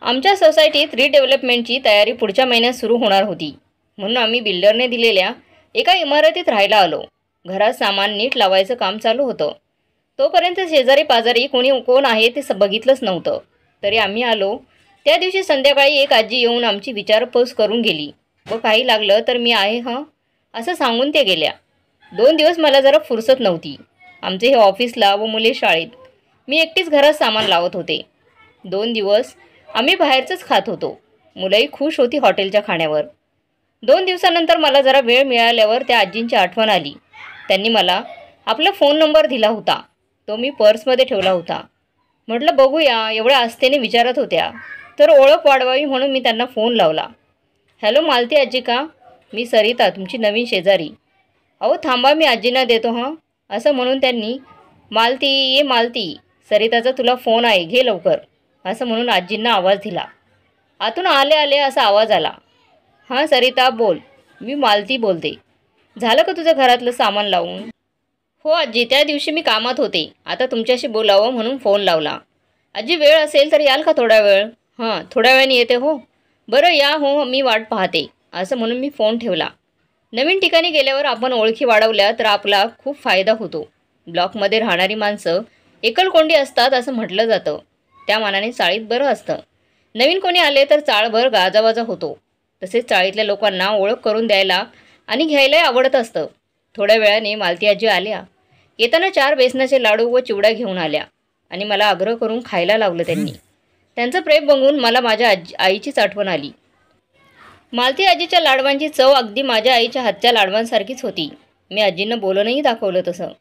आमच्या सोसायटीत रिडेव्हलपमेंटची तयारी पुढच्या महिन्यात सुरू होणार होती, म्हणून आम्ही बिल्डरने दिलेल्या एका इमारतीत राहायला आलो. घरात सामान नीट लावायचं काम चालू होतं. तोपर्यंत शेजारी पाजारी कोण आहे ते बघितलंच नव्हतं. तरी आम्ही आलो. त्या दिवशी संध्याकाळी एक आजी येऊन आमची विचारपूस करून गेली व काही लागलं तर मी आहे असं सांगून त्या गेल्या. 2 दिवस मला जरा फुरसत नव्हती. आमचे हे ऑफिसला व मुले शाळेत. मी एकटीच घरात सामान लावत होते. 2 दिवस आम्ही बाहेरचंच खात होतो. मुलंही खुश होती हॉटेलच्या खाण्यावर. 2 दिवसानंतर मला जरा वेळ मिळाल्यावर त्या आजींची आठवण आली. त्यांनी मला आपला फोन नंबर दिला होता. तो मी पर्समध्ये ठेवला होता. म्हटलं बघूया, एवढ्या आस्थेने विचारत होत्या तर ओळख वाढवावी म्हणून मी त्यांना फोन लावला. हॅलो मालती आजी का? मी सरिता, तुमची नवीन शेजारी. अहो थांबा, मी आजींना देतो असं म्हणून त्यांनी मालती ये मालती, सरिताचा तुला फोन आहे, घे लवकर असं म्हणून आजींना आवाज दिला. आतून आले आले असा आवाज आला. हां सरिता बोल, मी मालती बोलते. झालं का तुझं घरातलं सामान लावून? हो आजी, त्या दिवशी मी कामात होते. आता तुमच्याशी बोलावं म्हणून फोन लावला. आजी वेळ असेल तर याल का थोडा वेळ? हां थोड्या वेळाने येते. हो बरं या, हो मी वाट पाहते असं म्हणून मी फोन ठेवला. नवीन ठिकाणी गेल्यावर आपण ओळखी वाढवल्या तर आपला खूप फायदा होतो. ब्लॉकमध्ये राहणारी माणसं एकलकोंडी असतात असं म्हटलं जातं. त्या मानाने चाळीत बरं असतं. नवीन कोणी आले तर चाळभर गाजावाजा होतो. तसेच चाळीतल्या लोकांना ओळख करून द्यायला आणि घ्यायलाही आवडत असतं. थोड्या वेळाने मालती आजी आल्या. येताना 4 बेसनाचे लाडू व चिवडा घेऊन आल्या आणि मला आग्रह करून खायला लावलं त्यांनी. त्यांचं प्रेम बघून मला माझ्या आईचीच आठवण आली. मालती आजीच्या लाडवांची चव अगदी माझ्या आईच्या हातच्या लाडवांसारखीच होती. मी आजींना बोलूनही दाखवलं तसं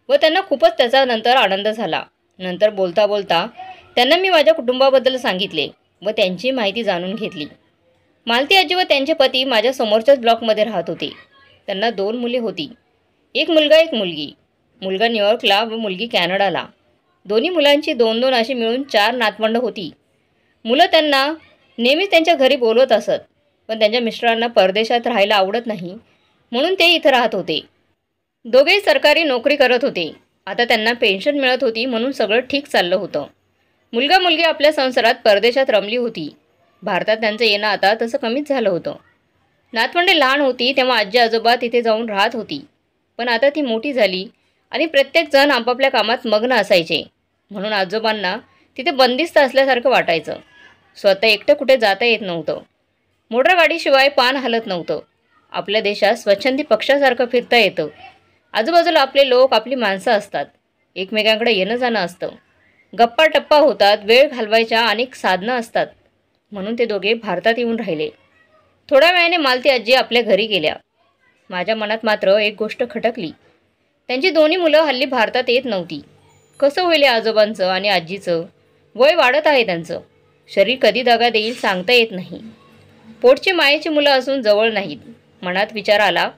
व त्यांना खूपच त्याचा नंतर आनंद झाला. नंतर बोलता बोलता त्यांना मी माझ्या कुटुंबाबद्दल सांगितले व त्यांची माहिती जाणून घेतली. मालती आजी व त्यांचे पती माझ्या समोरच्याच ब्लॉकमध्ये राहत होते. त्यांना 2 मुले होती, एक मुलगा एक मुलगी. मुलगा न्यूयॉर्कला व मुलगी कॅनडाला. दोन्ही मुलांची 2-2 अशी मिळून 4 नातवंड होती. मुलं त्यांना नेहमीच त्यांच्या घरी बोलवत असत, पण त्यांच्या मिस्टरांना परदेशात राहायला आवडत नाही म्हणून ते इथं राहत होते. दोघेही सरकारी नोकरी करत होते. आता त्यांना पेन्शन मिळत होती म्हणून सगळं ठीक चाललं होतं. मुलगा मुलगी आपल्या संसारात परदेशात रमली होती. भारतात त्यांचं येणं आता तसं कमीच झालं होतं. नातवंडे लहान होती तेव्हा आजी आजोबा तिथे जाऊन राहत होती, पण आता ती मोठी झाली आणि प्रत्येकजण आपापल्या कामात मग्न असायचे म्हणून आजोबांना तिथे बंदिस्त असल्यासारखं वाटायचं. स्वतः एकटं कुठे जाता येत नव्हतं. मोटरगाडीशिवाय पान हलत नव्हतं. आपल्या देशात स्वच्छंदी पक्षासारखं फिरता येतं. आजूबाजूला आपले लोक, आपली माणसं असतात. एकमेकांकडे येणं जाणं असतं. गप्पा टप्पा होतात. वेळ घालवायच्या अनेक साधनं असतात. म्हणून ते दोघे भारतात येऊन राहिले. थोड्या वेळाने मालती आजी आपल्या घरी गेल्या. माझ्या मनात मात्र एक गोष्ट खटकली. त्यांची दोन्ही मुलं हल्ली भारतात येत नव्हती. कसं होईल आजोबांचं आणि आजीचं? वय वाढत आहे त्यांचं. शरीर कधी दगा देईल सांगता येत नाही. पोटची मायेची मुलं असून जवळ नाहीत. मनात विचार आला,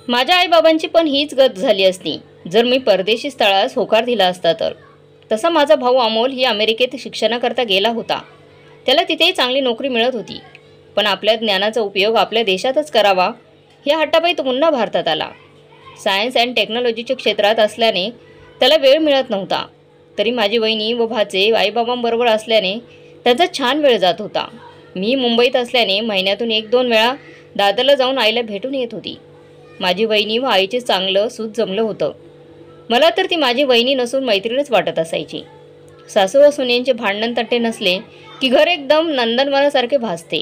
माझ्या आईबाबांची पण हीच गत झाली असती जर मी परदेशी स्थळास होकार दिला असता तर. तसा माझा भाऊ अमोल ही अमेरिकेत शिक्षणाकरता गेला होता. त्याला तिथेही चांगली नोकरी मिळत होती. पण आपल्या ज्ञानाचा उपयोग आपल्या देशातच करावा या हट्टापायी तो पुन्हा भारतात आला. सायन्स अँड टेक्नॉलॉजीच्या क्षेत्रात असल्याने त्याला वेळ मिळत नव्हता. तरी माझी वहिनी व भाचे आईबाबांबरोबर असल्याने त्यांचा छान वेळ जात होता. मी मुंबईत असल्याने महिन्यातून 1-2 वेळा दादरला जाऊन आईला भेटून येत होती. माझी वहिनी व आईचे चांगलं सूत जमलं होतं. मला तर ती माझी वहिनी नसून मैत्रीणच वाटत असायची. सासू व सुनेंचे भांडण तट्टे नसले की घर एकदम नंदनवनासारखे भासते.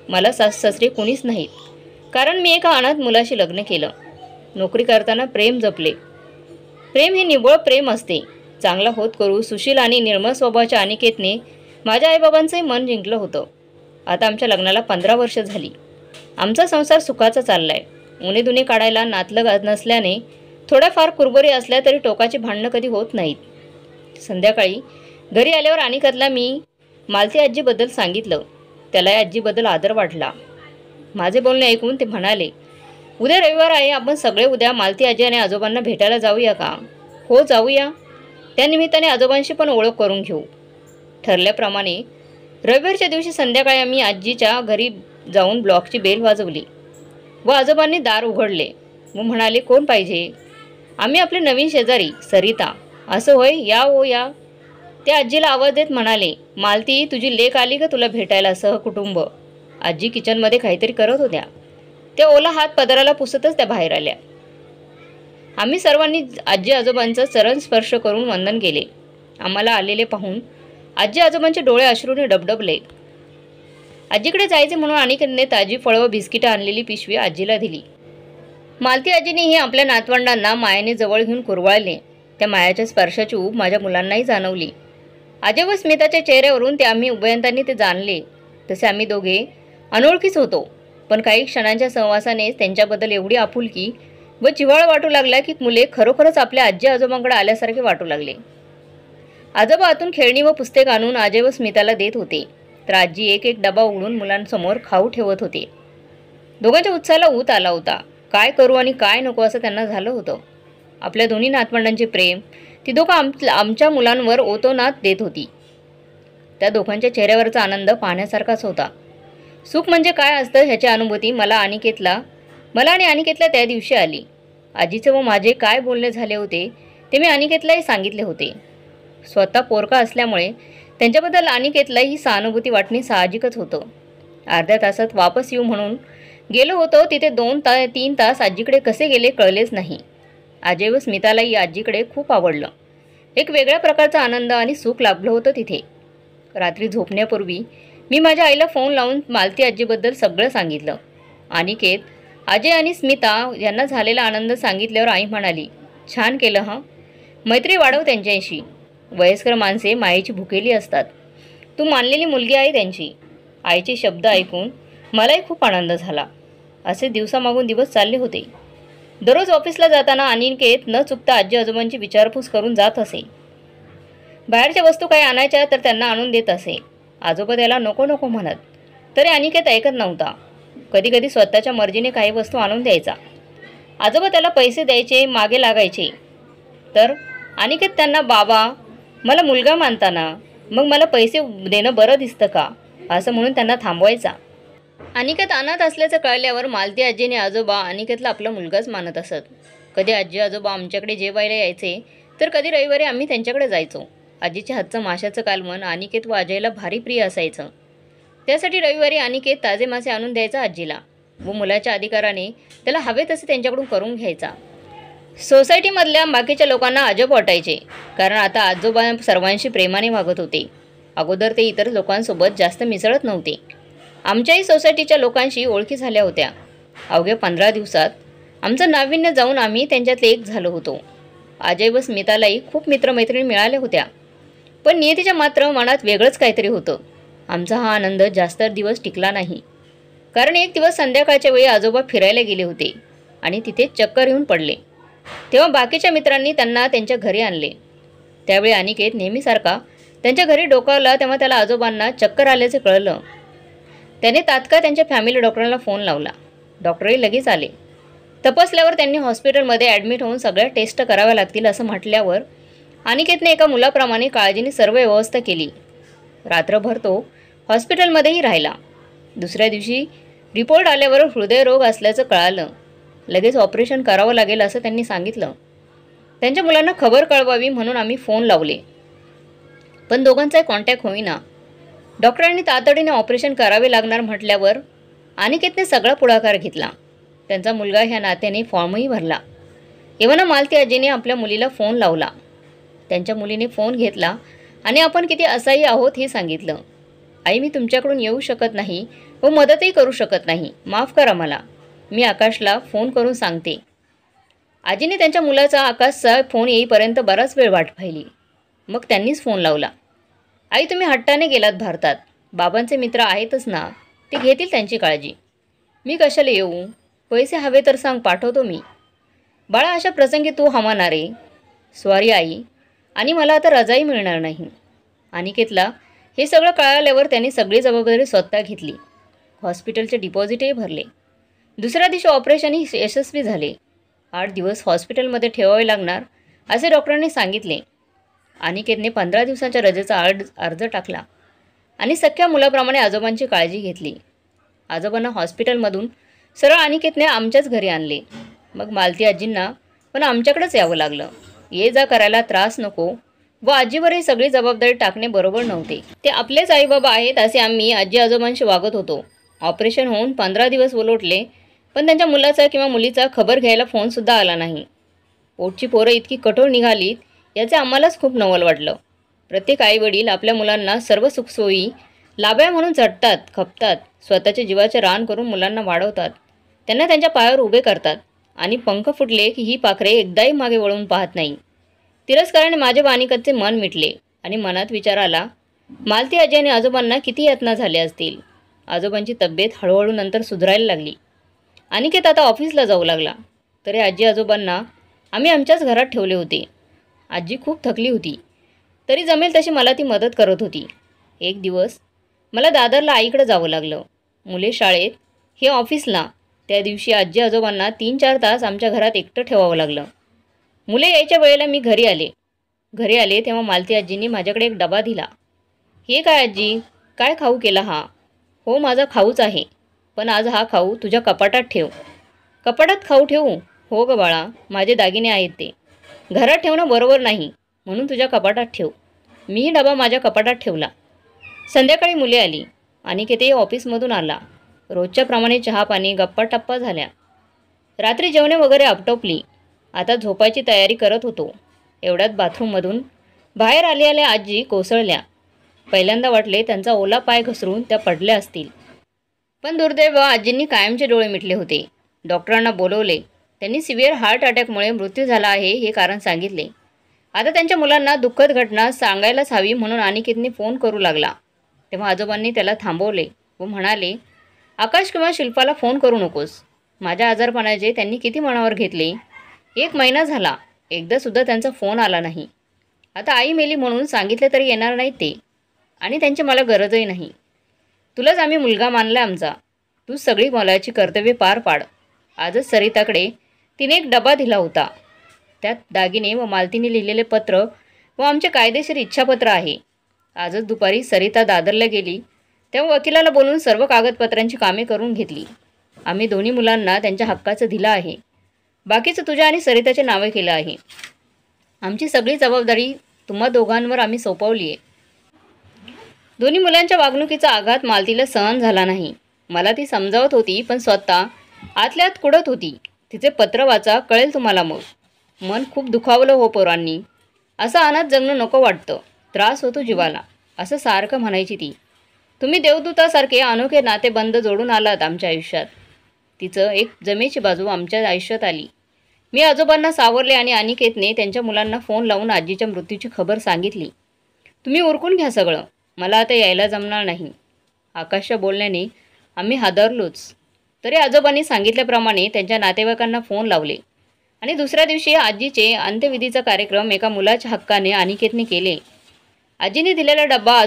मला सासू सासरे कुणीच नाहीत, कारण मी एका अनाथ मुलाशी लग्न केलं. नोकरी करताना प्रेम जपले. प्रेम हे निव्वळ प्रेम असते. चांगला होत करू सुशील आणि निर्मळ स्वभावाच्या अनिकेतने माझ्या आईबाबांचंही मन जिंकलं होतं. आता आमच्या लग्नाला 15 वर्ष झाली. आमचा संसार सुखाचा चाललाय. उणे-दुणे काढायला नातलग नसल्याने थोड्याफार कुरबुरी असल्या तरी टोकाची भांडणं कधी होत नाहीत. संध्याकाळी घरी आल्यावर अनिकेतला मी मालती आजीबद्दल सांगितलं. त्यालाही आजीबद्दल आदर वाटला. माझे बोलणे ऐकून ते म्हणाले, उद्या रविवार आहे, आपण सगळे उद्या मालती आजी आणि आजोबांना भेटायला जाऊया का? हो जाऊया. त्यानिमित्ताने आजोबांशी पण ओळख करून घेऊ. ठरल्याप्रमाणे रविवारच्या दिवशी संध्याकाळी आम्ही आजीच्या घरी जाऊन ब्लॉकची बेल वाजवली व आजोबांनी दार उघडले व म्हणाले, कोण पाहिजे? आम्ही आपले नवीन शेजारी सरिता. असं होय, या ओ या. ते आजीला आवाज देत म्हणाले, मालती, तुझी लेक आली का तुला भेटायला सहकुटुंब? आजी किचनमध्ये काहीतरी करत होत्या. त्या ओला हात पदराला पुसतच त्या बाहेर आल्या. आम्ही सर्वांनी आजी आजोबांचा चरण स्पर्श करून वंदन केले. आम्हाला आलेले पाहून आजी आजोबांचे डोळे अश्रूने डबडबले. आजीकडे जायचे म्हणून अनिकेतने ताजी फळं व बिस्किटं आणलेली पिशवी आजीला दिली. मालती आजीनेही आपल्या नातवंडांना मायेने जवळ घेऊन कुरवाळले. त्या मायाच्या स्पर्शाची ऊब माझ्या मुलांनाही जाणवली. अजय व स्मिताच्या चेहऱ्यावरून ते आम्ही उभयंतांनी ते जाणले. तसे आम्ही दोघे अनोळखीच होतो, पण काही क्षणांच्या सहवासानेच त्यांच्याबद्दल एवढी आपुलकी व जिव्हाळा वाटू लागला की मुले खरोखरच आपल्या आजी आजोबांकडे आल्यासारखे वाटू लागले. आजोबा आतून खेळणी व पुस्तक आणून अजय व स्मिताला देत होते, तर आजी एक एक डबा उघडून मुलांसमोर खाऊ ठेवत होते. दोघांच्या उत्साहाला ऊत आला होता. काय करू आणि काय नको असं त्यांना झालं होतं. आपल्या दोन्ही नातवंडांचे प्रेम ती दोघं आमच्या मुलांवर ओतोनात देत होती. त्या दोघांच्या चेहऱ्यावरचा आनंद पाहण्यासारखाच होता. सुख म्हणजे काय असतं ह्याची अनुभूती मला आणि अनिकेतला त्या दिवशी आली. आजीचे व माझे काय बोलणे झाले होते ते मी अनिकेतलाही सांगितले होते. स्वतः पोरका असल्यामुळे त्यांच्याबद्दल अनिकेतला ही सहानुभूती वाटणे साहजिकच होतं. अर्ध्या तासात वापस येऊ म्हणून गेलो होतो, तिथे 2-3 तास आजीकडे कसे गेले कळलेच नाही. अजय व स्मितालाही आजीकडे खूप आवडलं. एक वेगळ्या प्रकारचा आनंद आणि सुख लाभलं होतं तिथे. रात्री झोपण्यापूर्वी मी माझ्या आईला फोन लावून मालती आजीबद्दल सगळं सांगितलं. अनिकेत, अजय आणि स्मिता यांना झालेला आनंद सांगितल्यावर आई म्हणाली, छान केलं हं, मैत्री वाढव त्यांच्याशी. वयस्कर माणसे मायेची भुकेली असतात. तू मानलेली मुलगी आहे त्यांची. आईचे शब्द ऐकून मलाही खूप आनंद झाला. असे दिवसामागून दिवस चालले होते. दररोज ऑफिसला जाताना अनिकेत न चुकता आजी आजोबांची विचारपूस करून जात असे. बाहेरच्या वस्तू काही आणायच्या तर त्यांना आणून देत असे. आजोबा त्याला नको नको म्हणत, तरी अनिकेत ऐकत नव्हता. कधी कधी स्वतःच्या मर्जीने काही वस्तू आणून द्यायचा. आजोबा त्याला पैसे द्यायचे, मागे लागायचे, तर अनिकेत त्यांना, बाबा मला मुलगा मानताना मग मला पैसे देणं बरं दिसतं का, असं म्हणून त्यांना थांबवायचा. अनिकेत अनाथ असल्याचं कळल्यावर मालती आजीने आजोबा अनिकेतला आपला मुलगाच मानत असत. कधी आजी आजोबा आमच्याकडे जेवायला यायचे, तर कधी रविवारी आम्ही त्यांच्याकडे जायचो. आजीच्या हातचं माशाचं कालवण अनिकेत व अजयला भारी प्रिय असायचं. त्यासाठी रविवारी अनिकेत ताजे मासे आणून द्यायचा आजीला व मुलाच्या अधिकाराने त्याला हवे तसे त्यांच्याकडून करून घ्यायचा. सोसायटीमधल्या बाकीच्या लोकांना अजब वाटायचे, कारण आता आजोबा सर्वांशी प्रेमाने वागत होते. अगोदर ते इतर लोकांसोबत जास्त मिसळत नव्हते. आमच्याही सोसायटीच्या लोकांशी ओळखी झाल्या होत्या. अवघ्या 15 दिवसात आमचं नाविन्य जाऊन आम्ही त्यांच्यातले एक झालो होतो. अजय व स्मितालाही खूप मित्रमैत्रिणी मिळाल्या होत्या, पण नियतीच्या मात्र मनात वेगळंच काहीतरी होतं. आमचा हा आनंद जास्त दिवस टिकला नाही, कारण एक दिवस संध्याकाळच्या वेळी आजोबा फिरायला गेले होते आणि तिथे चक्कर येऊन पडले. तेव्हा बाकीच्या मित्रांनी त्यांना त्यांच्या घरी आणले. त्यावेळी अनिकेत नेहमीसारखा त्यांच्या घरी डोकावला, तेव्हा त्याला आजोबांना चक्कर आल्याचे कळलं. त्याने तात्काळ त्यांच्या फॅमिली डॉक्टरांना फोन लावला. डॉक्टरही लगेच आले. तपासल्यावर त्यांनी हॉस्पिटलमध्ये ॲडमिट होऊन सगळ्या टेस्ट कराव्या लागतील असं म्हटल्यावर अनिकेतने एका मुलाप्रमाणे काळजीने सर्व व्यवस्था केली. रात्रभर तो हॉस्पिटलमध्येही राहिला. दुसऱ्या दिवशी रिपोर्ट आल्यावर हृदयरोग असल्याचं कळालं. लगेच ऑपरेशन करावं लागेल असं त्यांनी सांगितलं. त्यांच्या मुलांना खबर कळवावी म्हणून आम्ही फोन लावले, पण दोघांचाही कॉन्टॅक्ट होईना. डॉक्टरांनी तातडीने ऑपरेशन करावे लागणार म्हटल्यावर अनिकेतने सगळा पुढाकार घेतला. त्यांचा मुलगा ह्या नात्याने फॉर्मही भरला. एव्हाना मालती आजीने आपल्या मुलीला फोन लावला. त्यांच्या मुलीने फोन घेतला आणि आपण किती असहाय्य आहोत हे सांगितलं. आई, मी तुमच्याकडून येऊ शकत नाही व मदतही करू शकत नाही, माफ करा मला. मी आकाशला फोन करून सांगते. आजीने त्यांच्या मुलाचा आकाशचा फोन येईपर्यंत बराच वेळ वाट पाहिली. मग त्यांनीच फोन लावला. आई, तुम्ही हट्टाने गेलात भारतात. बाबांचे मित्र आहेतच ना, ते घेतील त्यांची काळजी. मी कशाला येऊ? पैसे हवे तर सांग, पाठवतो मी. बाळा, अशा प्रसंगी तू हमाना रे. सॉरी आई, आणि मला आता रजाई मिळणार नाही. अनिकेतला हे सगळं कळाल्यावर त्याने सगळी जबाबदारी स्वतः घेतली. हॉस्पिटलचे डिपॉझिटही भरले. दुसऱ्या दिवशी ऑपरेशनही यशस्वी झाले. 8 दिवस हॉस्पिटलमध्ये ठेवावे लागणार असे डॉक्टरांनी सांगितले. अनिकेतने 15 दिवसांच्या रजेचा अर्ज टाकला आणि सख्या मुलाप्रमाणे आजोबांची काळजी घेतली. आजोबांना हॉस्पिटलमधून सरळ अनिकेतने आमच्याच घरी आणले. मग मालती आजींना पण आमच्याकडेच यावं लागलं. ये जा करायला त्रास नको व आजीवर ही सगळी जबाबदारी टाकणे बरोबर नव्हते. ते आपलेच आईबाबा आहेत असे आम्ही आजी आजोबांशी वागत होतो. ऑपरेशन होऊन 15 दिवस उलटले, पण त्यांच्या मुलाचा किंवा मुलीचा खबर घ्यायला फोनसुद्धा आला नाही. पोटची पोरं इतकी कठोर निघालीत याचे आम्हालाच खूप नवल वाटलं. प्रत्येक आईवडील आपल्या मुलांना सर्व सुखसोयी लाभ्या म्हणून झटतात, खपतात, स्वतःच्या जीवाचे रान करून मुलांना वाढवतात, त्यांना त्यांच्या पायावर उभे करतात आणि पंख फुटले की ही पाखरे एकदाही मागे वळून पाहत नाही. तिरस्काराने माझे बानिकतचे मन मिटले आणि मनात विचार आला, मालती आजी आणि आजोबांना किती यातना झाल्या असतील. आजोबांची तब्येत हळूहळू नंतर सुधारायला लागली. अनिकेत आता ऑफिसला जाऊ लागला. तरी आजी आजोबांना आम्ही आमच्याच घरात ठेवले होते. आजी खूप थकली होती, तरी जमेल तशी मला ती मदत करत होती. एक दिवस मला दादरला आईकडे जावं लागलं. मुले शाळेत, हे ऑफिसला. त्या दिवशी आजी आजोबांना 3-4 तास आमच्या घरात एकटं ठेवावं लागलं. मुले यायच्या वेळेला मी घरी आले तेव्हा मालती आजींनी माझ्याकडे एक डबा दिला. हे काय आजी, काय खाऊ केला हा? हो, माझा खाऊच आहे, पण आज हा खाऊ तुझ्या कपाटात ठेव. कपाटात खाऊ ठेवू? हो ग बाळा, माझे दागिने आहेत ते. घरात ठेवणं बरोबर नाही, म्हणून तुझ्या कपाटात ठेव. मीही डबा माझ्या कपाटात ठेवला. संध्याकाळी मुले आली. अनिकेतही ऑफिसमधून आला. रोजच्याप्रमाणे चहापाणी गप्पा-टप्पा झाल्या. रात्री जेवणे वगैरे आटोपली. आता झोपायची तयारी करत होतो. एवढ्यात बाथरूममधून बाहेर आल्या आजी कोसळल्या. पहिल्यांदा वाटले त्यांचा ओला पाय घसरून त्या पडल्या असतील. पण दुर्दैव, आजींनी कायमचे डोळे मिटले होते. डॉक्टरांना बोलवले. त्यांनी सिव्हिअर हार्ट अटॅकमुळे मृत्यू झाला आहे हे कारण सांगितले. आता त्यांच्या मुलांना दुःखद घटना सांगायलाच हवी म्हणून अनिकेतने फोन करू लागला. तेव्हा आजोबांनी त्याला थांबवले व म्हणाले, आकाश किंवा शिल्पाला फोन करू नकोस. माझ्या आजारपणाचे त्यांनी किती मनावर घेतले. 1 महिना झाला, एकदासुद्धा त्यांचा फोन आला नाही. आता आई मेली म्हणून सांगितले तरी येणार नाहीत ते, आणि त्यांची मला गरजही नाही. तुलाच आम्ही मुलगा मानला आमचा. तू सगळी मोलाची कर्तव्ये पार पाड. आजच सरिताकडे तिने एक डबा दिला होता. त्यात दागिने व मालतीने लिहिलेले पत्र व आमचे कायदेशीर इच्छापत्र आहे. आजच दुपारी सरिता दादरला गेली तेव्हा वकिलाला बोलून सर्व कागदपत्रांची कामे करून घेतली. आम्ही दोन्ही मुलांना त्यांच्या हक्काचं दिलं आहे. बाकीचं तुझ्या आणि सरिताच्या नावे केलं आहे. आमची सगळी जबाबदारी तुम्हा दोघांवर आम्ही सोपवली आहे. दोन्ही मुलांच्या वागणुकीचा आघात मालतीला सहन झाला नाही. मला ती समजावत होती, पण स्वतः आतल्यात कुडत होती. तिचे पत्र वाचा, कळेल तुम्हाला मग. मन खूप दुखावलं हो पोरांनी. असं अनाथ जगणं नको वाटतं. त्रास होतो जीवाला, असं सारखं म्हणायची ती. तुम्ही देवदूतासारखे अनोखे नातेबंध जोडून आलात आमच्या आयुष्यात. तिचं एक जमेची बाजू आमच्या आयुष्यात आली. मी आजोबांना सावरले आणि अनिकेतने त्यांच्या मुलांना फोन लावून आजीच्या मृत्यूची खबर सांगितली. तुम्ही उरकून घ्या सगळं, मला आता यायला जमणार नाही. आकाशच्या बोलण्याने आम्ही हादरलोच. तरी आजोबांनी सांगितल्याप्रमाणे त्यांच्या नातेवाईकांना फोन लावले आणि दुसऱ्या दिवशी आजीचे अंत्यविधीचा कार्यक्रम एका मुलाच्या हक्काने अनिकेतने केले. आजीने दिलेला डब्बा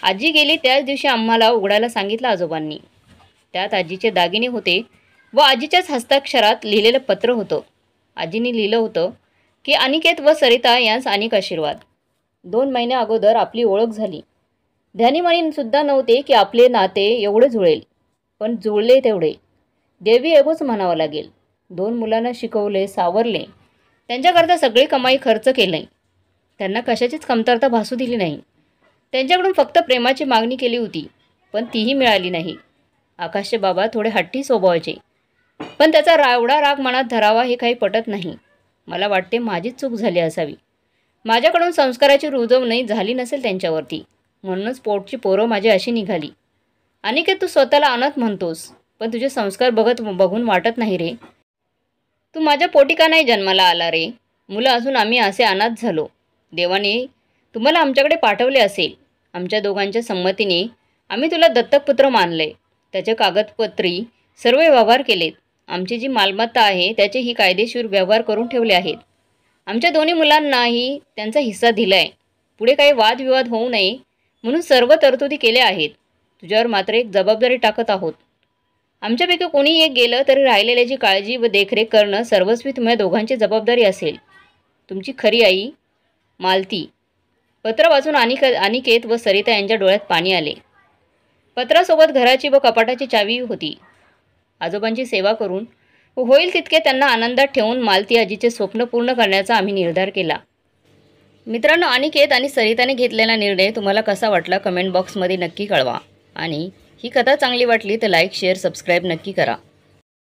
आजी गेली त्याच दिवशी आम्हाला उघडायला सांगितलं आजोबांनी. त्यात आजीचे दागिने होते व आजीच्याच हस्ताक्षरात लिहिलेलं पत्र होतं. आजीने लिहिलं होतं की अनिकेत व सरिता यांस अनेक आशीर्वाद. 2 महिन्या अगोदर आपली ओळख झाली. ध्यानीमानीसुद्धा नव्हते की आपले नाते एवढे जुळेल, पण जुळले तेवढे. देवी एगोच म्हणावं लागेल. 2 मुलांना शिकवले, सावरले, त्यांच्याकरता सगळी कमाई खर्च केली. त्यांना कशाचीच कमतरता भासू दिली नाही. त्यांच्याकडून फक्त प्रेमाची मागणी केली होती, पण तीही मिळाली नाही. आकाशचे बाबा थोडे हट्टी स्वभावाचे, पण त्याचा एवढा राग मनात धरावा हे काही पटत नाही. मला वाटते माझीच चूक झाली असावी. माझ्याकडून संस्काराची रुजवणी झाली नसेल त्यांच्यावरती, म्हणूनच पोटची पोरं माझी अशी निघाली. अनिकेत, तू स्वतःला अनाथ म्हणतोस, पण तुझे संस्कार बघून वाटत नाही रे. तू माझ्या पोटी का नाही जन्माला आला रे? मुलं असून आम्ही असे अनाथ झालो. देवाने तुम्हाला आमच्याकडे पाठवले असेल. आमच्या दोघांच्या संमतीने आम्ही तुला दत्तकपुत्र मानले. त्याचे कागदपत्री सर्व व्यवहार केलेत. आमची जी मालमत्ता आहे त्याचेही कायदेशीर व्यवहार करून ठेवले आहेत. आमच्या दोन्ही मुलांनाही त्यांचा हिस्सा दिला आहे. पुढे काही वादविवाद होऊ नये म्हणून सर्व तरतुदी केल्या आहेत. तुझ्यावर मात्र एक जबाबदारी टाकत आहोत. आमच्यापैकी कोणी एक गेलं तरी राहिलेल्याची काळजी व देखरेख करणं सर्वस्वी तुम्हा दोघांची जबाबदारी असेल. तुमची खरी आई, मालती. पत्र वाचून अनिकेत व सरिता यांच्या डोळ्यात पाणी आले. पत्रासोबत घराची व कपाटाची चावी होती. आजोबांची सेवा करून होईल तितके त्यांना आनंदात ठेवून मालती आजीचे स्वप्न पूर्ण करण्याचा आम्ही निर्धार केला. मित्रांनो, अनिकेत आणि सरिताने घेतलेला निर्णय तुम्हाला कसा वाटला कमेंट बॉक्समध्ये नक्की कळवा. आणि ही कथा चांगली वाटली तर लाईक शेअर सबस्क्राईब नक्की करा.